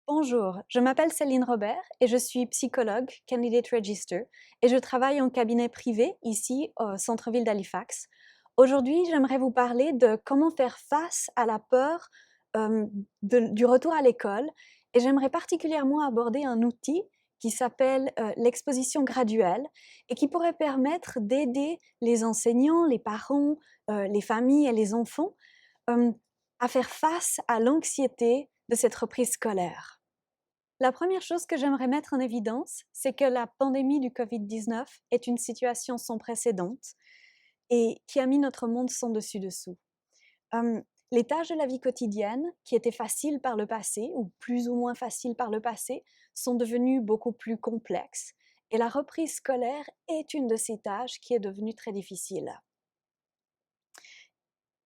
Bonjour, je m'appelle Céline Robert et je suis psychologue, Candidate Register, et je travaille en cabinet privé ici au centre-ville d'Halifax. Aujourd'hui, j'aimerais vous parler de comment faire face à la peur du retour à l'école et j'aimerais particulièrement aborder un outil qui s'appelle l'exposition graduelle et qui pourrait permettre d'aider les enseignants, les parents, les familles et les enfants euh, à faire face à l'anxiété de cette reprise scolaire. La première chose que j'aimerais mettre en évidence, c'est que la pandémie du Covid-19 est une situation sans précédent et qui a mis notre monde sans dessus-dessous. Euh, les tâches de la vie quotidienne, qui étaient faciles par le passé, ou plus ou moins faciles par le passé, sont devenues beaucoup plus complexes et la reprise scolaire est une de ces tâches qui est devenue très difficile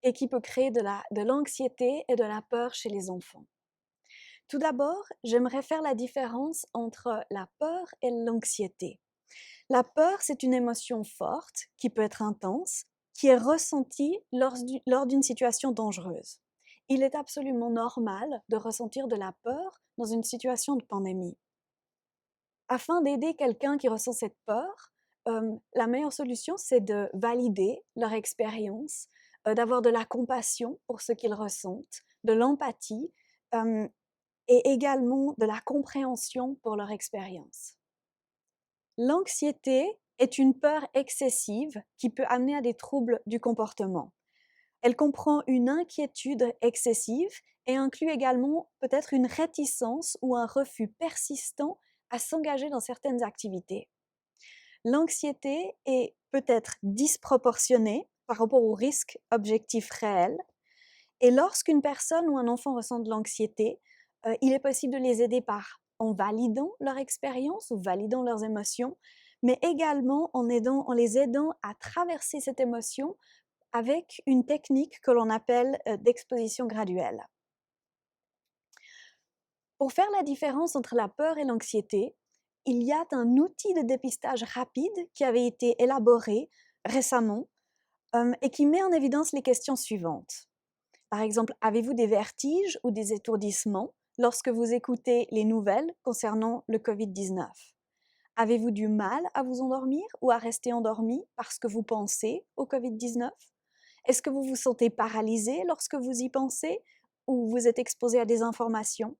et qui peut créer de l'anxiété et de la peur chez les enfants. Tout d'abord, j'aimerais faire la différence entre la peur et l'anxiété. La peur, c'est une émotion forte, qui peut être intense, qui est ressentie lors d'une situation dangereuse. Il est absolument normal de ressentir de la peur dans une situation de pandémie. Afin d'aider quelqu'un qui ressent cette peur, la meilleure solution, c'est de valider leur expérience, d'avoir de la compassion pour ce qu'ils ressentent, de l'empathie, et également de la compréhension pour leur expérience. L'anxiété est une peur excessive qui peut amener à des troubles du comportement. Elle comprend une inquiétude excessive et inclut également peut-être une réticence ou un refus persistant à s'engager dans certaines activités. L'anxiété est peut-être disproportionnée par rapport au risque objectif réel. Et lorsqu'une personne ou un enfant ressent de l'anxiété, il est possible de les aider en validant leur expérience ou validant leurs émotions, mais également en les aidant à traverser cette émotion avec une technique que l'on appelle d'exposition graduelle. Pour faire la différence entre la peur et l'anxiété, il y a un outil de dépistage rapide qui avait été élaboré récemment et qui met en évidence les questions suivantes. Par exemple, avez-vous des vertiges ou des étourdissements lorsque vous écoutez les nouvelles concernant le Covid-19? Avez-vous du mal à vous endormir ou à rester endormi parce que vous pensez au Covid-19? Est-ce que vous vous sentez paralysé lorsque vous y pensez ou vous êtes exposé à des informations?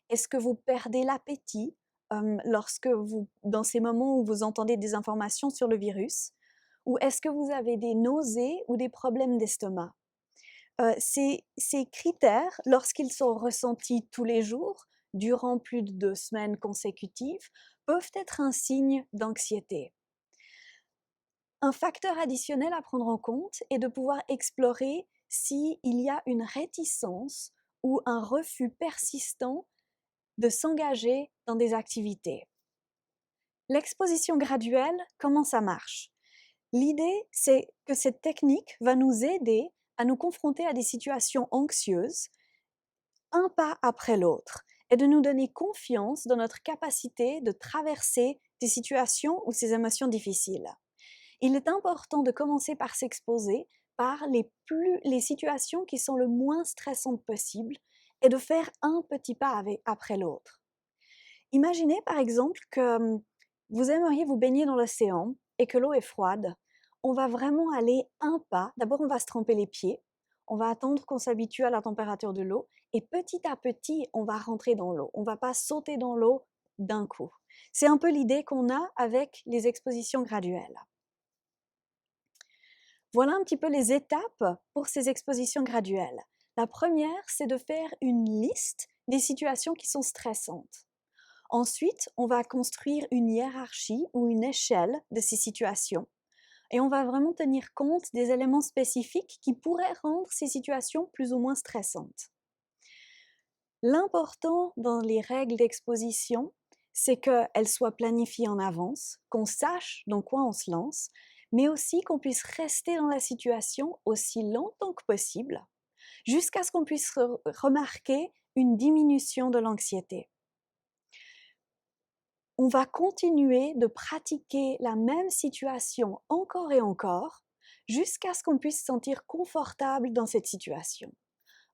Est-ce que vous perdez l'appétit dans ces moments où vous entendez des informations sur le virus? Ou est-ce que vous avez des nausées ou des problèmes d'estomac? Ces critères, lorsqu'ils sont ressentis tous les jours, durant plus de 2 semaines consécutives, peuvent être un signe d'anxiété. Un facteur additionnel à prendre en compte est de pouvoir explorer s'il y a une réticence ou un refus persistant de s'engager dans des activités. L'exposition graduelle, comment ça marche? L'idée, c'est que cette technique va nous aider à nous confronter à des situations anxieuses, un pas après l'autre, et de nous donner confiance dans notre capacité de traverser des situations ou ces émotions difficiles. Il est important de commencer par s'exposer par les situations qui sont le moins stressantes possible et de faire un petit pas après l'autre. Imaginez par exemple que vous aimeriez vous baigner dans l'océan et que l'eau est froide. On va vraiment aller un pas. D'abord, on va se tremper les pieds. On va attendre qu'on s'habitue à la température de l'eau et petit à petit, on va rentrer dans l'eau. On ne va pas sauter dans l'eau d'un coup. C'est un peu l'idée qu'on a avec les expositions graduelles. Voilà un petit peu les étapes pour ces expositions graduelles. La première, c'est de faire une liste des situations qui sont stressantes. Ensuite, on va construire une hiérarchie ou une échelle de ces situations et on va vraiment tenir compte des éléments spécifiques qui pourraient rendre ces situations plus ou moins stressantes. L'important dans les règles d'exposition, c'est qu'elles soient planifiées en avance, qu'on sache dans quoi on se lance, mais aussi qu'on puisse rester dans la situation aussi longtemps que possible, jusqu'à ce qu'on puisse remarquer une diminution de l'anxiété. On va continuer de pratiquer la même situation encore et encore, jusqu'à ce qu'on puisse se sentir confortable dans cette situation.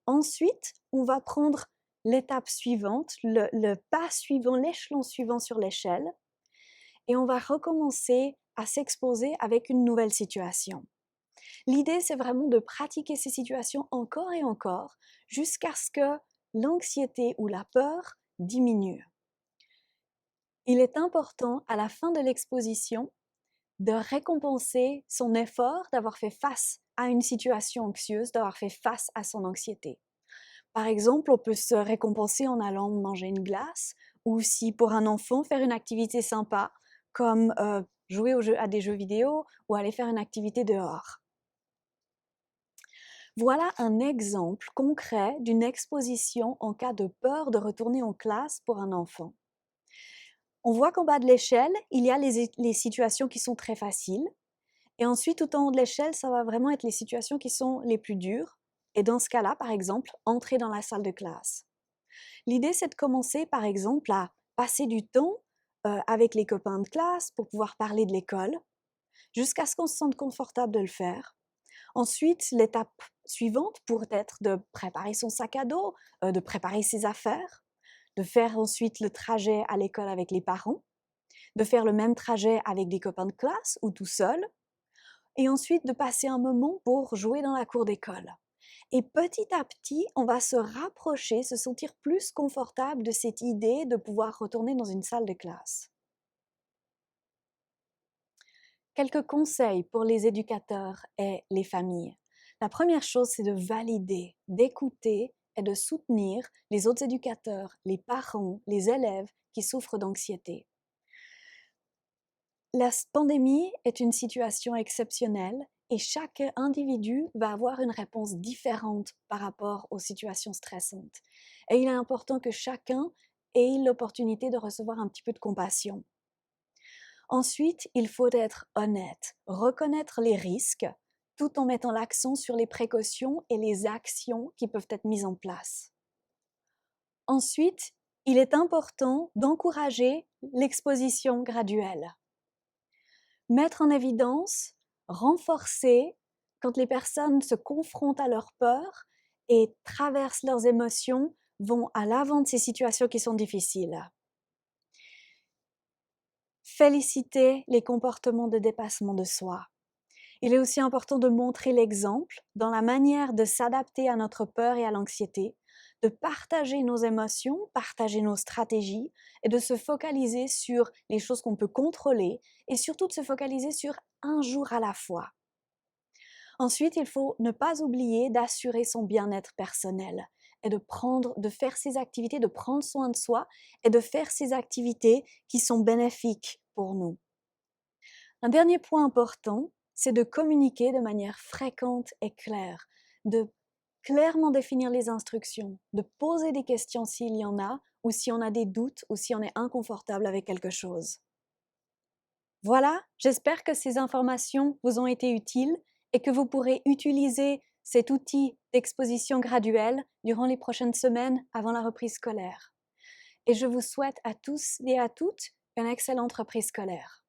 Ensuite, on va prendre l'étape suivante, le pas suivant, l'échelon suivant sur l'échelle, et on va recommencer à s'exposer avec une nouvelle situation. L'idée, c'est vraiment de pratiquer ces situations encore et encore jusqu'à ce que l'anxiété ou la peur diminue. Il est important, à la fin de l'exposition, de récompenser son effort d'avoir fait face à une situation anxieuse, d'avoir fait face à son anxiété. Par exemple, on peut se récompenser en allant manger une glace, ou si pour un enfant, faire une activité sympa, comme jouer à des jeux vidéo ou aller faire une activité dehors. Voilà un exemple concret d'une exposition en cas de peur de retourner en classe pour un enfant. On voit qu'en bas de l'échelle, il y a les situations qui sont très faciles. Et ensuite, tout en haut de l'échelle, ça va vraiment être les situations qui sont les plus dures. Et dans ce cas-là, par exemple, entrer dans la salle de classe. L'idée, c'est de commencer, par exemple, à passer du temps avec les copains de classe pour pouvoir parler de l'école, jusqu'à ce qu'on se sente confortable de le faire. Ensuite, l'étape suivante pourrait être de préparer son sac à dos, de préparer ses affaires, de faire ensuite le trajet à l'école avec les parents, de faire le même trajet avec des copains de classe ou tout seul, et ensuite de passer un moment pour jouer dans la cour d'école. Et petit à petit, on va se rapprocher, se sentir plus confortable de cette idée de pouvoir retourner dans une salle de classe. Quelques conseils pour les éducateurs et les familles. La première chose, c'est de valider, d'écouter et de soutenir les autres éducateurs, les parents, les élèves qui souffrent d'anxiété. La pandémie est une situation exceptionnelle et chaque individu va avoir une réponse différente par rapport aux situations stressantes. Et il est important que chacun ait l'opportunité de recevoir un petit peu de compassion. Ensuite, il faut être honnête, reconnaître les risques, tout en mettant l'accent sur les précautions et les actions qui peuvent être mises en place. Ensuite, il est important d'encourager l'exposition graduelle. Mettre en évidence, renforcer quand les personnes se confrontent à leur peur et traversent leurs émotions, vont à l'avant de ces situations qui sont difficiles. Féliciter les comportements de dépassement de soi. Il est aussi important de montrer l'exemple dans la manière de s'adapter à notre peur et à l'anxiété, de partager nos émotions, partager nos stratégies et de se focaliser sur les choses qu'on peut contrôler et surtout de se focaliser sur un jour à la fois. Ensuite, il faut ne pas oublier d'assurer son bien-être personnel et de faire ses activités, de prendre soin de soi et de faire ces activités qui sont bénéfiques pour nous. Un dernier point important, c'est de communiquer de manière fréquente et claire, de clairement définir les instructions, de poser des questions s'il y en a, ou si on a des doutes, ou si on est inconfortable avec quelque chose. Voilà, j'espère que ces informations vous ont été utiles et que vous pourrez utiliser cet outil d'exposition graduelle durant les prochaines semaines avant la reprise scolaire. Et je vous souhaite à tous et à toutes une excellente reprise scolaire.